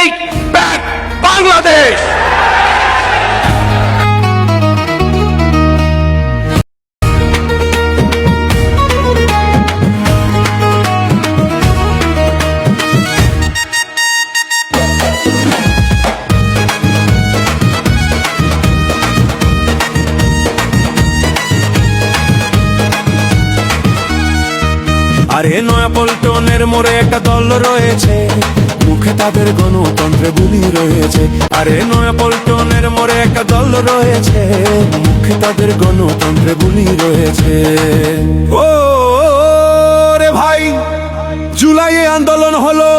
Take back Bangladesh. আরে নয়াপল্টনের মোড়ে একটা দল রয়েছে, মুখে তাদের গণতন্ত্রে বুলি রয়েছে। আরে নয়াপল্টনের মোড়ে একটা দল রয়েছে, মুখে তাদের গণতন্ত্রে বুলি রয়েছে। ও রে ভাই, জুলাইয়ে আন্দোলন হলো,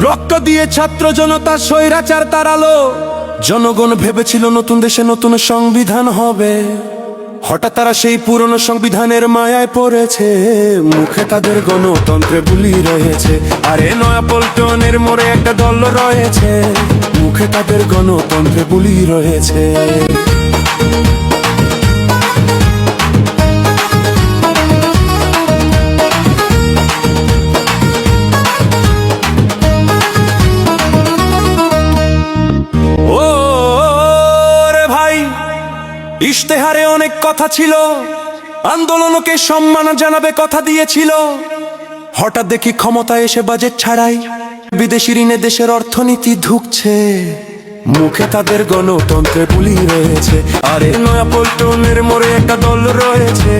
রক্ত দিয়ে ছাত্র জনতা স্বৈরাচার তাড়ালো। জনগণ ভেবেছিল নতুন দেশে নতুন সংবিধান হবে, হঠাৎ তারা সেই পুরনো সংবিধানের মায়ায় পড়েছে, মুখে তাদের গণতন্ত্রে বুলি রয়েছে। আরে নয়াপল্টনের মোড়ে একটা দল রয়েছে, মুখে তাদের গণতন্ত্রে বুলি রয়েছে। ইশতেহারে অনেক কথা ছিল, আন্দোলনকে সম্মান জানাবে কথা দিয়েছিল। হঠাৎ দেখি ক্ষমতায় এসে বাজেট ছাড়াই বিদেশি ঋণে দেশের অর্থনীতি ধুকছে, মুখে তাদের গণতন্ত্রে বুলি রয়েছে। আরে নয়াপল্টনের মোড়ে একটা দল রয়েছে,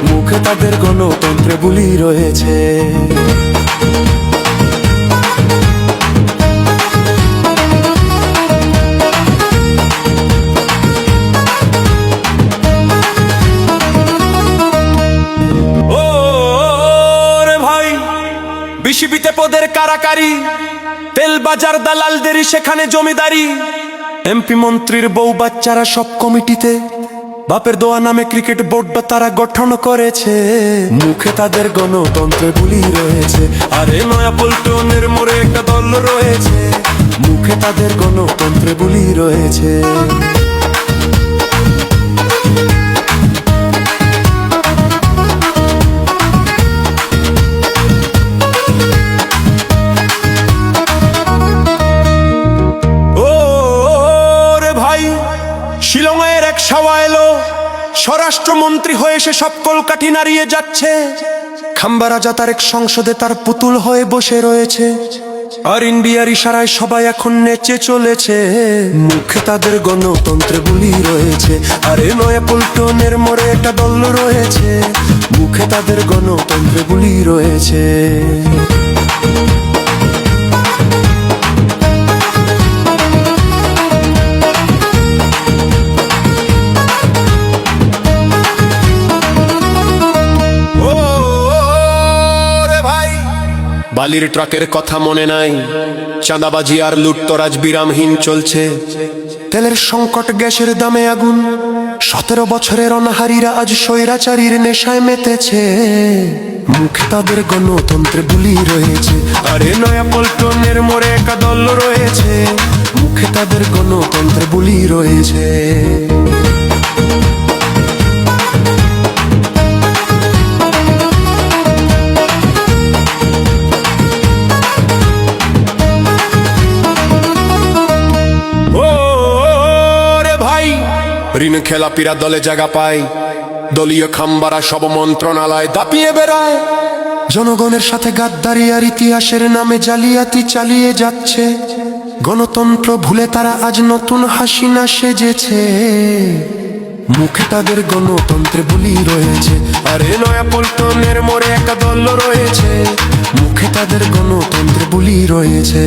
মুখে তাদের গণতন্ত্রে বুলি রয়েছে। বিসিবিতে পদের কারাকারি, তেল বাজার দালালদেরই সেখানে জমিদারি। এমপি মন্ত্রীর বউ বাচ্চারা সব কমিটিতে, বাপের দোয়া নামে ক্রিকেট বোর্ড তারা গঠন করেছে, মুখে তাদের গণতন্ত্রে বুলি রয়েছে। আরে নয়াপল্টনের মোড়ে একটা দল রয়েছে, মুখে তাদের গণতন্ত্রে বুলি রয়েছে। শিলংয়ের এক সাওয়া এলো, স্বরাষ্ট্রমন্ত্রী হয়ে সে সব কলকাঠি নাড়িয়ে যাচ্ছে। খাম্বা রাজা তার এক সংসদে তার পুতুল হয়ে বসে রয়েছে, আর ইন্ডিয়ার ইশারায় সবাই এখন নেচে চলেছে, মুখে তাদের গণতন্ত্রে বুলি রয়েছে। আরে নয়াপল্টনের মোড়ে একটা দল রয়েছে, মুখে তাদের গণতন্ত্রে বুলি রয়েছে। বালির ট্রাকের কথা মনে নাই, চাঁদাবাজি আর লুটতরাজ বিরামহীন চলছে। তেলের সংকট, গ্যাসের দামে আগুন, 17 বছরের অনাহারীরা আজ স্বৈরাচারীর নেশায় মেতেছে, মুখে তাদের গণতন্ত্রে বুলি রয়েছে। আরে নয়াপল্টনের মোড়ে একটা দল রয়েছে, মুখে তাদের গণতন্ত্রে বুলি রয়েছে। ঋণ খেলাপিরা দলে জায়গা পায়, দলীয় খাম্বারা সব মন্ত্রণালয় দাপিয়ে বেড়ায়। জনগণের সাথে গাদ্দারি আর ইতিহাসের নামে জালিয়াতি চালিয়ে যাচ্ছে, গণতন্ত্র ভুলে তারা আজ নতুন হাসিনা সেজেছে, মুখে তাদের গণতন্ত্রে বুলি রয়েছে। আরে নয়াপল্টনের মোড়ে একটা দল রয়েছে, মুখে তাদের গণতন্ত্রে বুলি রয়েছে।